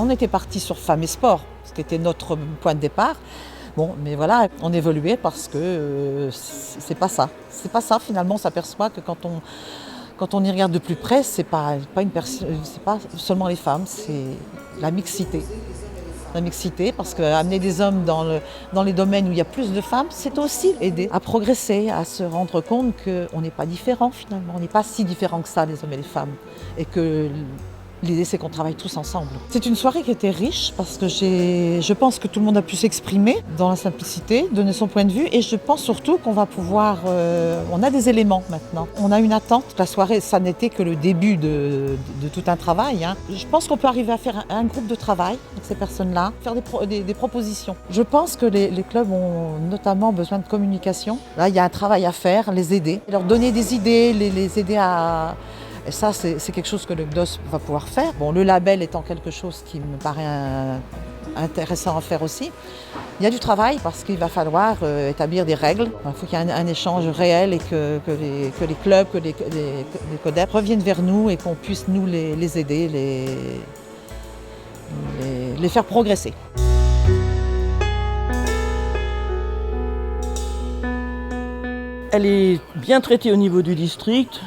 On était parti sur femmes et sport, ce qui était notre point de départ. Bon, mais voilà, on évoluait parce que c'est pas ça. C'est pas ça, finalement, on s'aperçoit que quand on y regarde de plus près, c'est pas seulement les femmes, c'est la mixité. La mixité, parce qu'amener des hommes dans les domaines où il y a plus de femmes, c'est aussi aider à progresser, à se rendre compte qu'on n'est pas différents finalement, on n'est pas si différents que ça, les hommes et les femmes, et que l'idée c'est qu'on travaille tous ensemble. C'est une soirée qui était riche parce que je pense que tout le monde a pu s'exprimer dans la simplicité, donner son point de vue, et je pense surtout qu'on va pouvoir, on a des éléments maintenant, on a une attente. La soirée, ça n'était que le début de tout un travail, hein. Je pense qu'on peut arriver à faire un groupe de travail avec ces personnes-là, faire des propositions. Je pense que les clubs ont notamment besoin de communication. Là, il y a un travail à faire, les aider, leur donner des idées, les aider à... Et ça, c'est quelque chose que le GDOS va pouvoir faire. Bon, le label étant quelque chose qui me paraît intéressant à faire aussi. Il y a du travail parce qu'il va falloir établir des règles. Il faut qu'il y ait un échange réel et que les clubs, que les CODEP reviennent vers nous et qu'on puisse nous les aider, les faire progresser. Elle est bien traitée au niveau du district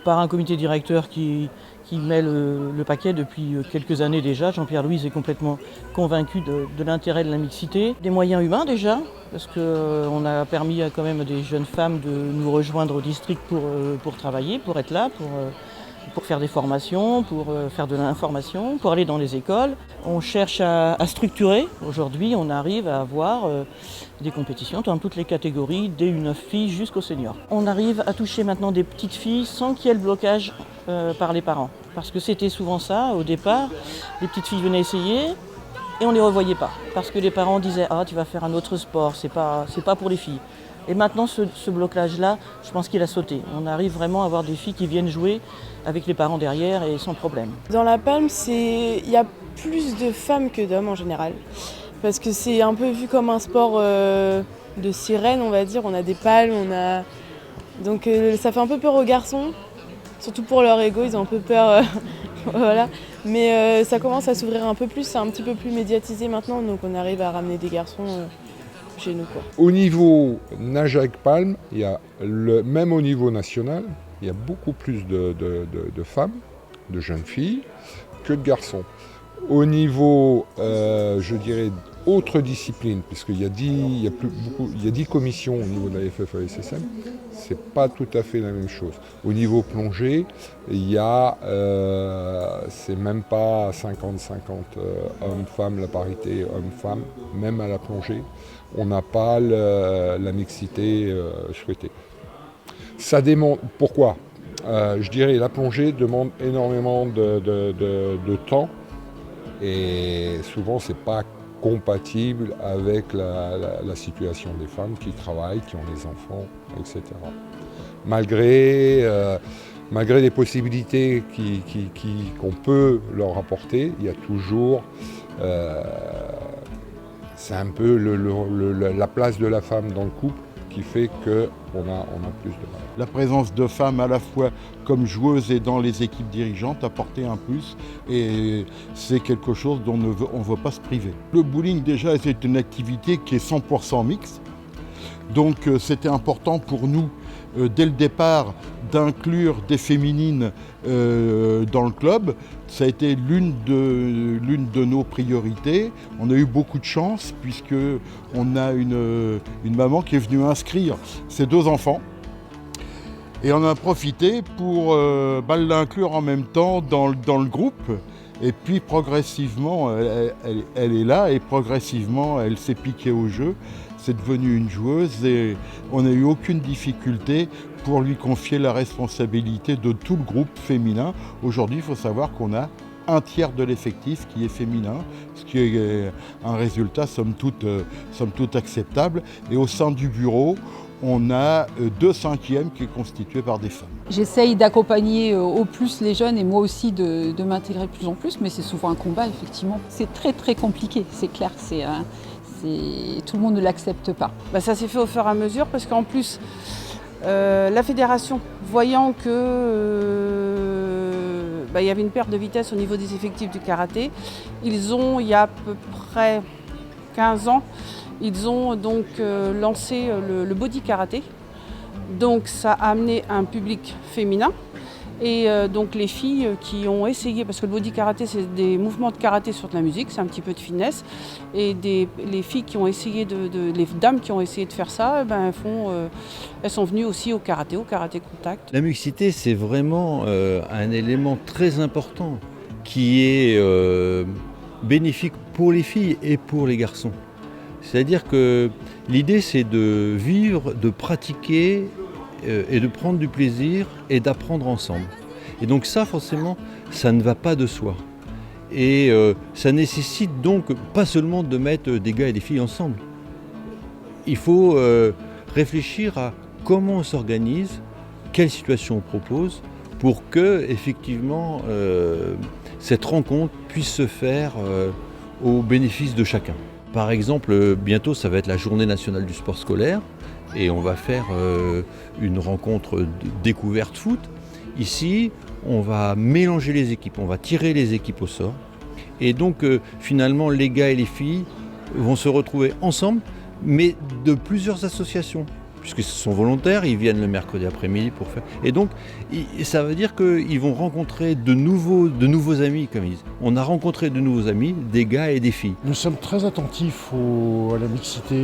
par un comité directeur qui met le paquet depuis quelques années déjà. Jean-Pierre Louise est complètement convaincu de l'intérêt de la mixité. Des moyens humains déjà, parce qu'on a permis quand même à des jeunes femmes de nous rejoindre au district pour travailler, pour être là, pour faire des formations, pour faire de l'information, pour aller dans les écoles. On cherche à structurer. Aujourd'hui, on arrive à avoir des compétitions dans toutes les catégories, dès U9 filles jusqu'aux seniors. On arrive à toucher maintenant des petites filles sans qu'il y ait le blocage par les parents. Parce que c'était souvent ça, au départ, les petites filles venaient essayer et on ne les revoyait pas. Parce que les parents disaient « Ah, tu vas faire un autre sport, c'est pas pour les filles ». Et maintenant, ce blocage-là, je pense qu'il a sauté. On arrive vraiment à avoir des filles qui viennent jouer avec les parents derrière et sans problème. Dans la palme, il y a plus de femmes que d'hommes en général. Parce que c'est un peu vu comme un sport de sirène, on va dire. On a des palmes, donc ça fait un peu peur aux garçons. Surtout pour leur ego, ils ont un peu peur. Voilà. Mais ça commence à s'ouvrir un peu plus, c'est un petit peu plus médiatisé maintenant. Donc on arrive à ramener des garçons chez nous, quoi. Au niveau nage avec palme, même au niveau national, il y a beaucoup plus de femmes, de jeunes filles, que de garçons. Au niveau, je dirais, autres disciplines, puisqu'il y a 10 commissions au niveau de la FFASSM, c'est pas tout à fait la même chose. Au niveau plongée, c'est même pas 50-50 hommes-femmes, la parité hommes-femmes, même à la plongée, on n'a pas la mixité souhaitée. Ça demande, pourquoi ? Je dirais la plongée demande énormément de temps et souvent c'est pas compatible avec la situation des femmes qui travaillent, qui ont des enfants, etc. Malgré les possibilités qu'on peut leur apporter, il y a toujours... c'est un peu la place de la femme dans le couple qui fait qu'on a plus de mal. La présence de femmes à la fois comme joueuses et dans les équipes dirigeantes a apporté un plus et c'est quelque chose dont on ne veut pas se priver. Le bowling déjà c'est une activité qui est 100% mixte, donc c'était important pour nous dès le départ d'inclure des féminines dans le club. Ça a été l'une de nos priorités. On a eu beaucoup de chance puisqu'on a une maman qui est venue inscrire ses 2 enfants. Et on a profité pour l'inclure en même temps dans le groupe. Et puis progressivement, elle est là et progressivement, elle s'est piquée au jeu. C'est devenu une joueuse et on n'a eu aucune difficulté pour lui confier la responsabilité de tout le groupe féminin. Aujourd'hui, il faut savoir qu'on a un tiers de l'effectif qui est féminin, ce qui est un résultat somme toute acceptable. Et au sein du bureau, on a 2/5 qui est constitué par des femmes. J'essaye d'accompagner au plus les jeunes et moi aussi de m'intégrer de plus en plus, mais c'est souvent un combat, effectivement. C'est très très compliqué, c'est clair. Tout le monde ne l'accepte pas. Ça s'est fait au fur et à mesure parce qu'en plus, la fédération, voyant que il y avait une perte de vitesse au niveau des effectifs du karaté. Ils ont, il y a à peu près 15 ans, ils ont donc lancé le body karaté. Donc ça a amené un public féminin. Et donc les filles qui ont essayé, parce que le body karaté c'est des mouvements de karaté sur de la musique, c'est un petit peu de finesse, et les filles qui ont essayé les dames qui ont essayé de faire ça, elles sont venues aussi au karaté contact. La mixité c'est vraiment un élément très important qui est bénéfique pour les filles et pour les garçons. C'est-à-dire que l'idée c'est de vivre, de pratiquer et de prendre du plaisir et d'apprendre ensemble. Et donc ça, forcément, ça ne va pas de soi. Et ça nécessite donc pas seulement de mettre des gars et des filles ensemble. Il faut réfléchir à comment on s'organise, quelle situation on propose, pour que, effectivement, cette rencontre puisse se faire au bénéfice de chacun. Par exemple, bientôt, ça va être la Journée nationale du sport scolaire. Et on va faire une rencontre découverte foot. Ici, on va mélanger les équipes, on va tirer les équipes au sort. Et donc, finalement, les gars et les filles vont se retrouver ensemble, mais de plusieurs associations. Puisque ce sont volontaires, ils viennent le mercredi après-midi pour faire. Et donc, ça veut dire qu'ils vont rencontrer de nouveaux amis, comme ils disent. On a rencontré de nouveaux amis, des gars et des filles. Nous sommes très attentifs à la mixité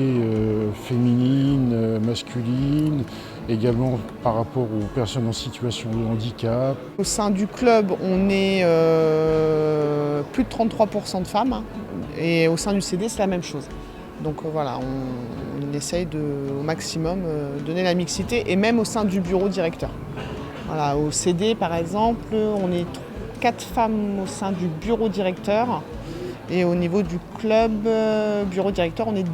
féminine, masculine, également par rapport aux personnes en situation de handicap. Au sein du club, on est plus de 33% de femmes, et au sein du CD, c'est la même chose. Donc voilà, on essaye au maximum donner la mixité, et même au sein du bureau directeur. Voilà, au CD par exemple, on est 4 femmes au sein du bureau directeur, et au niveau du club bureau directeur, on est 2.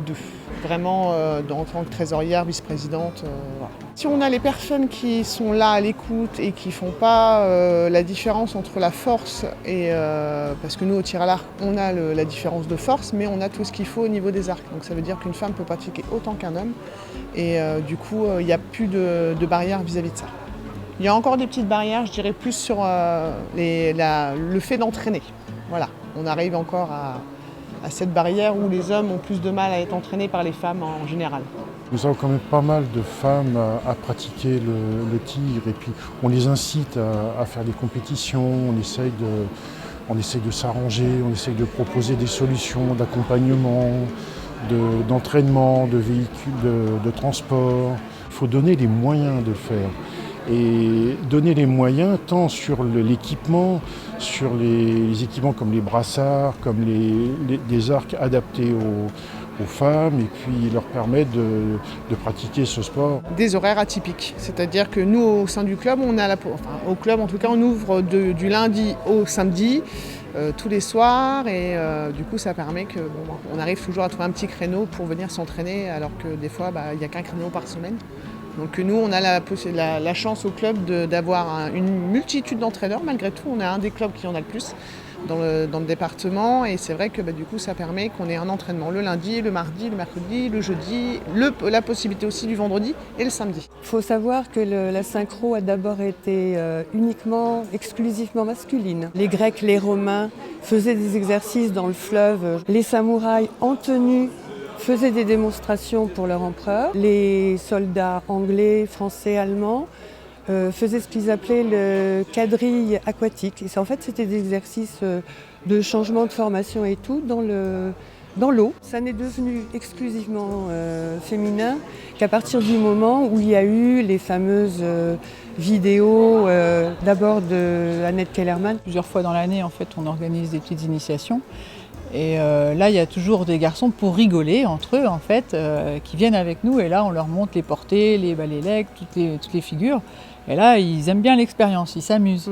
Vraiment en tant que trésorière, vice-présidente. Voilà. Si on a les personnes qui sont là à l'écoute et qui ne font pas la différence entre la force et... parce que nous, au tir à l'arc, on a la différence de force, mais on a tout ce qu'il faut au niveau des arcs. Donc ça veut dire qu'une femme peut pratiquer autant qu'un homme. Et du coup, il n'y a plus de barrières vis-à-vis de ça. Il y a encore des petites barrières, je dirais plus sur le fait d'entraîner. Voilà, on arrive encore à cette barrière où les hommes ont plus de mal à être entraînés par les femmes en général. Nous avons quand même pas mal de femmes à pratiquer le tir, et puis on les incite à faire des compétitions, on essaye de s'arranger, on essaye de proposer des solutions d'accompagnement, d'entraînement, de véhicules de transport. Il faut donner les moyens de le faire. Et donner les moyens tant sur l'équipement, sur les équipements comme les brassards, comme des arcs adaptés aux femmes, et puis leur permettre de pratiquer ce sport. Des horaires atypiques, c'est-à-dire que nous au sein du club, au club en tout cas, on ouvre du lundi au samedi, tous les soirs, et du coup ça permet qu'on arrive toujours à trouver un petit créneau pour venir s'entraîner, alors que des fois il n'y a qu'un créneau par semaine. Donc nous, on a la chance au club d'avoir une multitude d'entraîneurs. Malgré tout, on est un des clubs qui en a le plus dans le département. Et c'est vrai que du coup, ça permet qu'on ait un entraînement le lundi, le mardi, le mercredi, le jeudi, la possibilité aussi du vendredi et le samedi. Il faut savoir que la synchro a d'abord été exclusivement masculine. Les Grecs, les Romains faisaient des exercices dans le fleuve. Les samouraïs en tenue faisaient des démonstrations pour leur empereur. Les soldats anglais, français, allemands faisaient ce qu'ils appelaient le quadrille aquatique. Et en fait, c'était des exercices de changement de formation et tout dans l'eau. Ça n'est devenu exclusivement féminin qu'à partir du moment où il y a eu les fameuses vidéos d'abord de Annette Kellerman. Plusieurs fois dans l'année, en fait, on organise des petites initiations. Et là, il y a toujours des garçons pour rigoler entre eux, en fait, qui viennent avec nous. Et là, on leur montre les portées, les legs, toutes les figures. Et là, ils aiment bien l'expérience, ils s'amusent.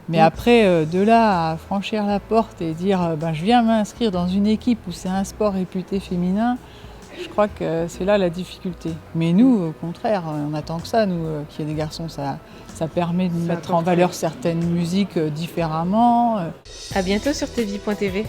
Mais après, de là à franchir la porte et dire je viens m'inscrire dans une équipe où c'est un sport réputé féminin, je crois que c'est là la difficulté. Mais nous, au contraire, on attend que ça, nous, qu'il y ait des garçons. Ça permet de mettre en valeur certaines musiques différemment. À bientôt sur tvi.tv.